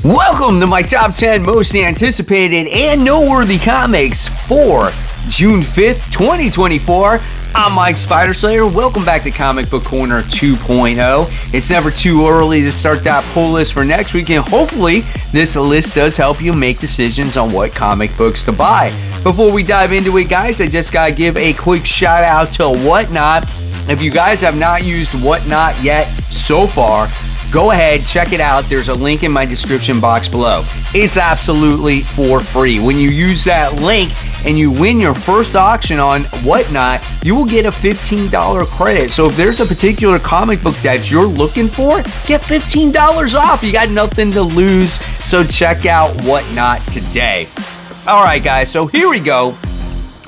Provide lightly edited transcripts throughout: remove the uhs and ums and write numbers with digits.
Welcome to my top 10 most anticipated and noteworthy comics for June 5th, 2024. I'm Mike Spiderslayer. Welcome back to Comic Book Corner 2.0. It's never too early to start that pull list for next week, and hopefully this list does help you make decisions on what comic books to buy. Before we dive into it, guys, I just gotta give a quick shout out to Whatnot. If you guys have not used Whatnot yet so far, go ahead, check it out. There's a link in my description box below. It's absolutely for free. When you use that link and you win your first auction on Whatnot, you will get a $15 credit. So if there's a particular comic book that you're looking for, get $15 off. You got nothing to lose. So check out Whatnot today. All right, guys, so here we go.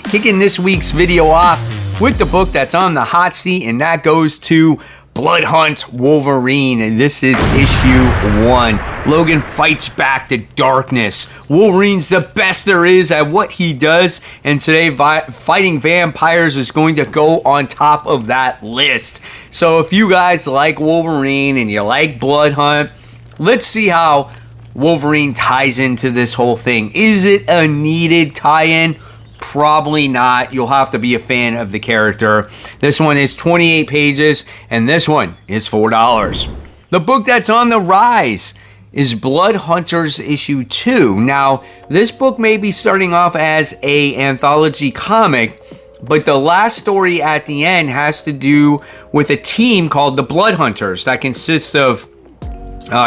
Kicking this week's video off with the book that's on the hot seat, and that goes to Bloodhunt Wolverine, and this is issue 1. Logan fights back the darkness. Wolverine's the best there is at what he does, and today fighting vampires is going to go on top of that list. So if you guys like Wolverine and you like Bloodhunt, let's see how Wolverine ties into this whole thing. Is it a needed tie-in? Probably not. You'll have to be a fan of the character. This one is 28 pages, and this one is $4. The book that's on the rise is Blood Hunters issue 2. Now, this book may be starting off as an anthology comic, but the last story at the end has to do with a team called the Blood Hunters that consists of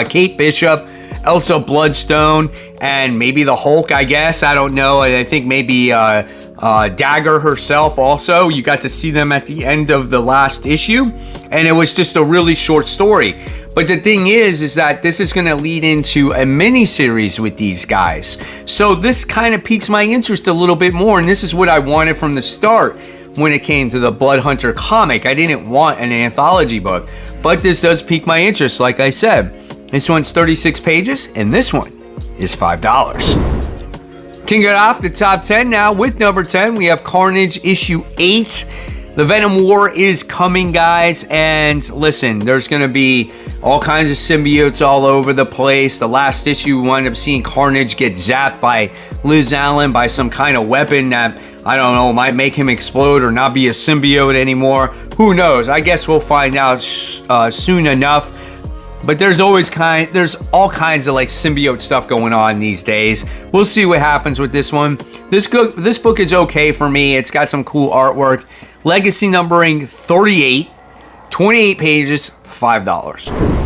Kate Bishop, Elsa Bloodstone, and maybe the Hulk, I guess. I don't know. I think maybe Dagger herself also. You got to see them at the end of the last issue, and it was just a really short story. But the thing is that this is going to lead into a mini-series with these guys. So this kind of piques my interest a little bit more, and this is what I wanted from the start when it came to the Blood Hunter comic. I didn't want an anthology book, but this does pique my interest, like I said. This one's 36 pages, and this one is $5. Kicking it off the top 10 now with number 10, we have Carnage issue 8. The Venom War is coming, guys, and listen, there's going to be all kinds of symbiotes all over the place. The last issue, we wound up seeing Carnage get zapped by Liz Allen by some kind of weapon that, I don't know, might make him explode or not be a symbiote anymore. Who knows? I guess we'll find out soon enough. But there's all kinds of like symbiote stuff going on these days. We'll see what happens with this one. This book is okay for me. It's got some cool artwork. Legacy numbering 38, 28 pages, $5.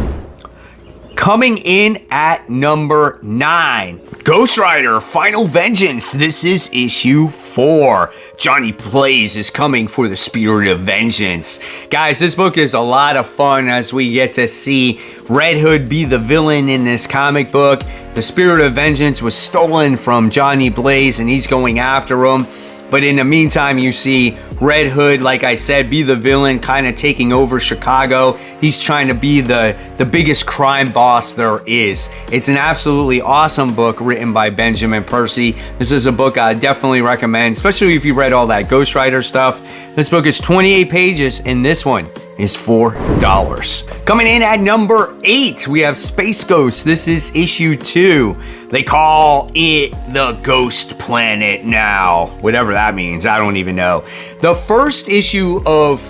Coming in at number 9, Ghost Rider Final Vengeance. This is issue 4. Johnny Blaze is coming for the Spirit of Vengeance. Guys, this book is a lot of fun as we get to see Red Hood be the villain in this comic book. The Spirit of Vengeance was stolen from Johnny Blaze, and he's going after him. But in the meantime, you see Red Hood, like I said, be the villain, kind of taking over Chicago. He's trying to be the biggest crime boss there is. It's an absolutely awesome book written by Benjamin Percy. This is a book I definitely recommend, especially if you read all that Ghost Rider stuff. This book is 28 pages, and this one is $4. Coming in at number 8, we have Space Ghost. This is issue 2. They call it the Ghost Planet now. Whatever that means, I don't even know. The first issue of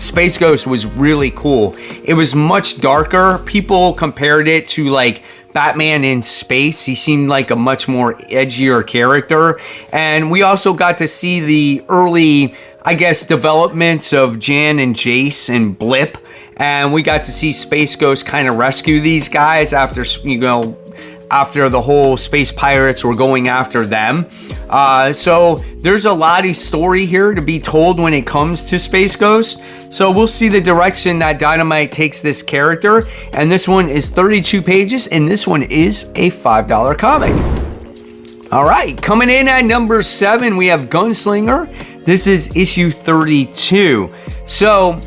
Space Ghost was really cool. It was much darker. People compared it to like Batman in Space. He seemed like a much more edgier character. And we also got to see the early, I guess, developments of Jan and Jace and Blip. And we got to see Space Ghost kind of rescue these guys after, after the whole space pirates were going after them. So there's a lot of story here to be told when it comes to Space Ghost. So we'll see the direction that Dynamite takes this character. And this one is 32 pages, and this one is a $5 comic. All right, coming in at number 7, we have Gunslinger. This is issue 32. So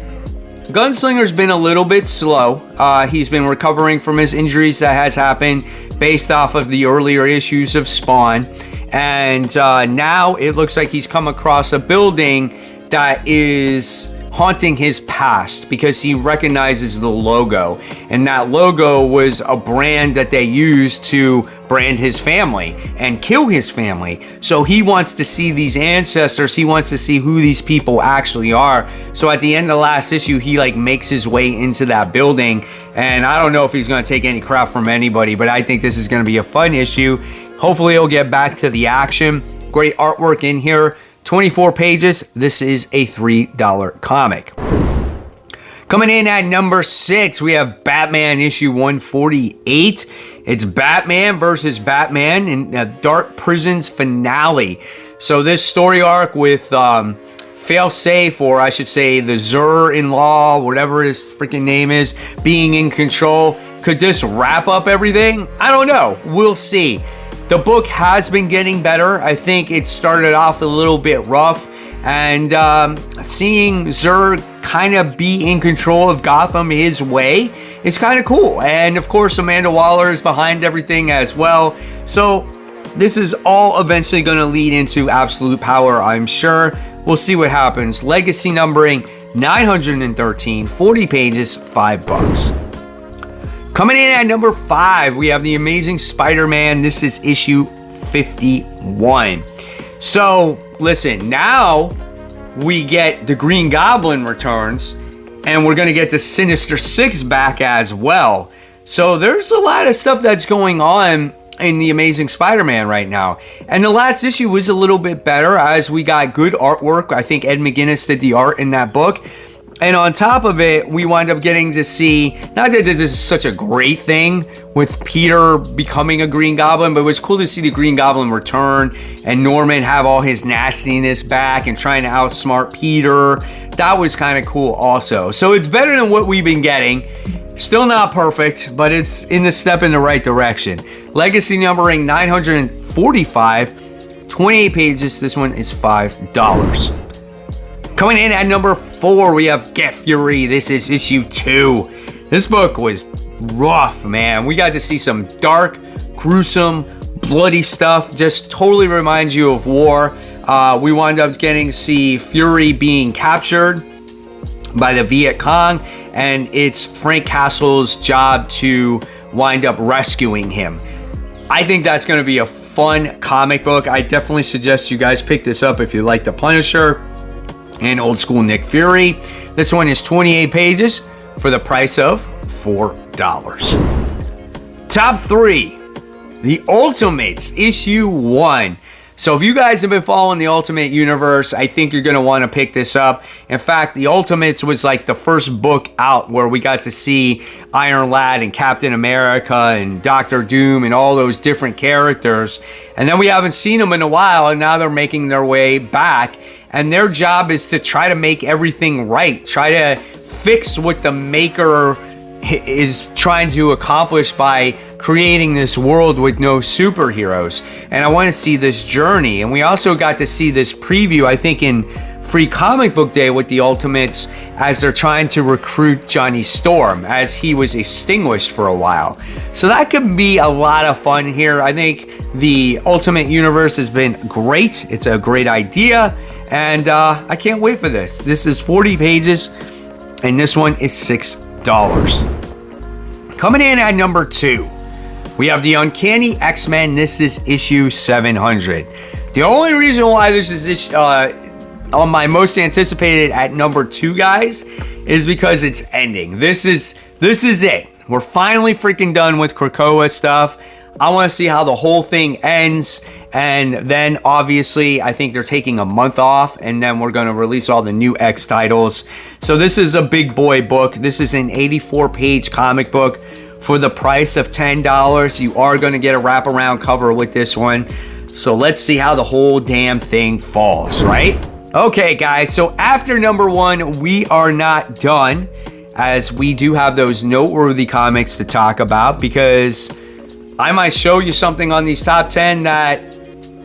Gunslinger's been a little bit slow. He's been recovering from his injuries that has happened based off of the earlier issues of Spawn. And now it looks like he's come across a building that is haunting his past because he recognizes the logo, and that logo was a brand that they used to brand his family and kill his family. So he wants to see these ancestors, he wants to see who these people actually are. So at the end of the last issue, he like makes his way into that building, and I don't know if he's going to take any crap from anybody, but I think this is going to be a fun issue. Hopefully he'll get back to the action. Great artwork in here. 24 pages. This is a $3 comic. Coming in at number 6, we have Batman issue 148. It's Batman versus Batman in a Dark Prisons finale. So this story arc with Failsafe, or I should say the Zur-in-Law, whatever his freaking name is, being in control. Could this wrap up everything? I don't know. We'll see. The book has been getting better. I think it started off a little bit rough, and seeing Zur kind of be in control of Gotham his way is kind of cool. And of course, Amanda Waller is behind everything as well. So this is all eventually going to lead into absolute power, I'm sure. We'll see what happens. Legacy numbering 913, 40 pages, $5. Coming in at number 5, we have The Amazing Spider-Man. This is issue 51. So, listen, now we get the Green Goblin returns, and we're going to get the Sinister Six back as well. So, there's a lot of stuff that's going on in The Amazing Spider-Man right now. And the last issue was a little bit better as we got good artwork. I think Ed McGuinness did the art in that book. And on top of it, we wind up getting to see, not that this is such a great thing with Peter becoming a Green Goblin, but it was cool to see the Green Goblin return and Norman have all his nastiness back and trying to outsmart Peter. That was kind of cool also. So it's better than what we've been getting. Still not perfect, but it's in the step in the right direction. Legacy numbering 945, 28 pages. This one is $5. Coming in at number 4, we have Get Fury. This is issue 2. This book was rough, man. We got to see some dark, gruesome, bloody stuff. Just totally reminds you of war. We wound up getting to see Fury being captured by the Viet Cong, and it's Frank Castle's job to wind up rescuing him. I think that's going to be a fun comic book. I definitely suggest you guys pick this up if you like The Punisher and old school Nick Fury. This one is 28 pages for the price of $4. Top 3, The Ultimates, issue 1. So if you guys have been following the Ultimate Universe, I think you're going to want to pick this up. In fact, the Ultimates was like the first book out where we got to see Iron Lad and Captain America and Doctor Doom and all those different characters. And then we haven't seen them in a while, and now they're making their way back. And their job is to try to make everything right, try to fix what the maker is trying to accomplish by creating this world with no superheroes. And I want to see this journey. And we also got to see this preview, I think, in Free Comic Book Day with the Ultimates, as they're trying to recruit Johnny Storm, as he was extinguished for a while. So that could be a lot of fun here. I think the Ultimate Universe has been great. It's a great idea. And I can't wait for this. This is 40 pages, and this one is $6. Coming in at number 2, we have The Uncanny X-Men. This is issue 700. The only reason why this is on my most anticipated at number 2, guys, is because it's ending. This is it. We're finally freaking done with Krakoa stuff. I want to see how the whole thing ends. And then obviously I think they're taking a month off, and then we're going to release all the new X titles. So this is a big boy book. This is an 84-page comic book for the price of $10. You are going to get a wraparound cover with this one. So let's see how the whole damn thing falls, right? Okay, guys. So after number 1, we are not done, as we do have those noteworthy comics to talk about, because I might show you something on these top 10 that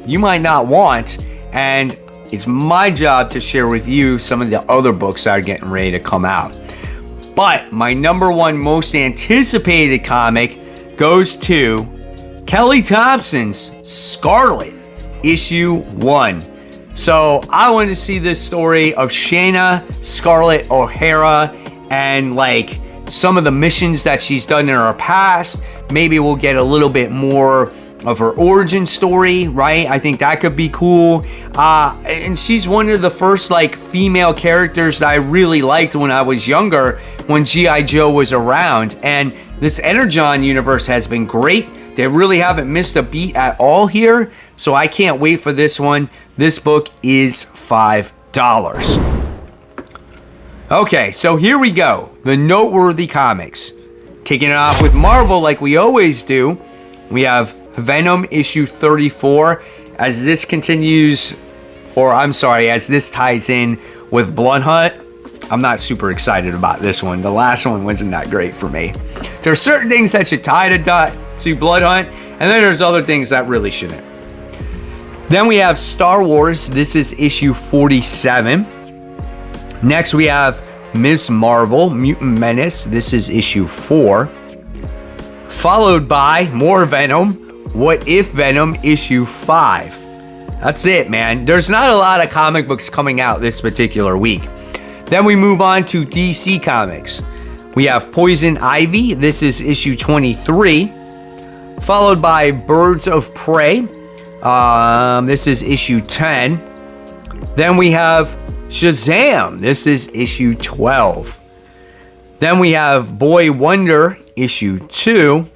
you might not want, and it's my job to share with you some of the other books that are getting ready to come out. But my number 1 most anticipated comic goes to Kelly Thompson's Scarlet, issue 1. So I wanted to see this story of Shayna Scarlett O'Hara and like some of the missions that she's done in her past. Maybe we'll get a little bit more of her origin story, right? I think that could be cool. And she's one of the first like female characters that I really liked when I was younger, when G.I. Joe was around. And this Energon universe has been great. They really haven't missed a beat at all here. So I can't wait for this one. This book is $5. Okay, so here we go. The Noteworthy Comics. Kicking it off with Marvel like we always do. We have Venom issue 34. As this continues, or I'm sorry, as this ties in with Blood Hunt, I'm not super excited about this one. The last one wasn't that great for me. There are certain things that should tie to Blood Hunt, and then there's other things that really shouldn't. Then we have Star Wars. This is issue 47. Next we have Ms. Marvel, Mutant Menace. This is issue 4. Followed by more Venom, What If Venom, issue 5. That's it, man. There's not a lot of comic books coming out this particular week. Then we move on to DC Comics. We have Poison Ivy. This is issue 23. Followed by Birds of Prey. This is issue 10. Then we have Shazam. This is issue 12. Then we have Boy Wonder, issue 2.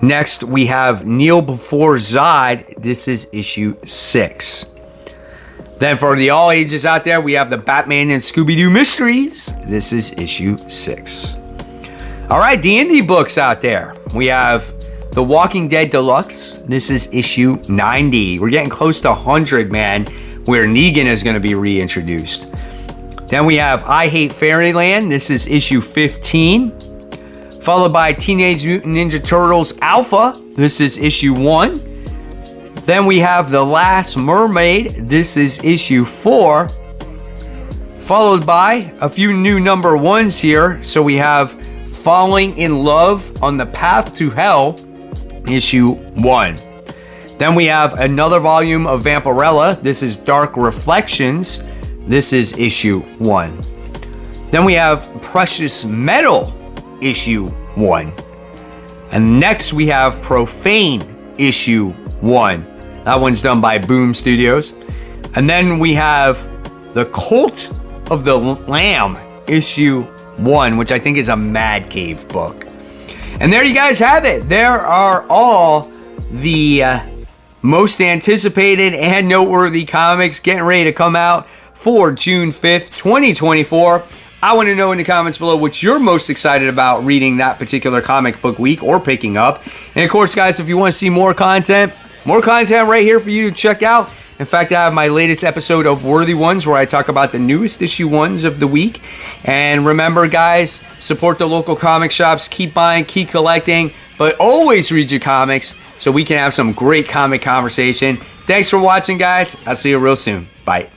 Next, we have Kneel Before Zod. This is issue 6. Then for the all ages out there, we have the Batman and Scooby-Doo Mysteries. This is issue 6. All right, the indie books out there. We have The Walking Dead Deluxe. This is issue 90. We're getting close to 100, man, where Negan is going to be reintroduced. Then we have I Hate Fairyland. This is issue 15. Followed by Teenage Mutant Ninja Turtles Alpha. This is issue 1. Then we have The Last Mermaid. This is issue 4. Followed by a few new number 1s here. So we have Falling in Love on the Path to Hell, issue 1. Then we have another volume of Vampirella. This is Dark Reflections. This is issue 1. Then we have Precious Metal, issue 1. And next we have Profane, issue 1. That one's done by Boom Studios. And then we have The Cult of the Lamb, issue 1, which I think is a Mad Cave book. And there you guys have it. There are all the most anticipated and noteworthy comics getting ready to come out for June 5th, 2024. I want to know in the comments below what you're most excited about reading that particular comic book week or picking up. And of course, guys, if you want to see more content right here for you to check out. In fact, I have my latest episode of Worthy Ones where I talk about the newest issue ones of the week. And remember, guys, support the local comic shops. Keep buying, keep collecting, but always read your comics so we can have some great comic conversation. Thanks for watching, guys. I'll see you real soon. Bye.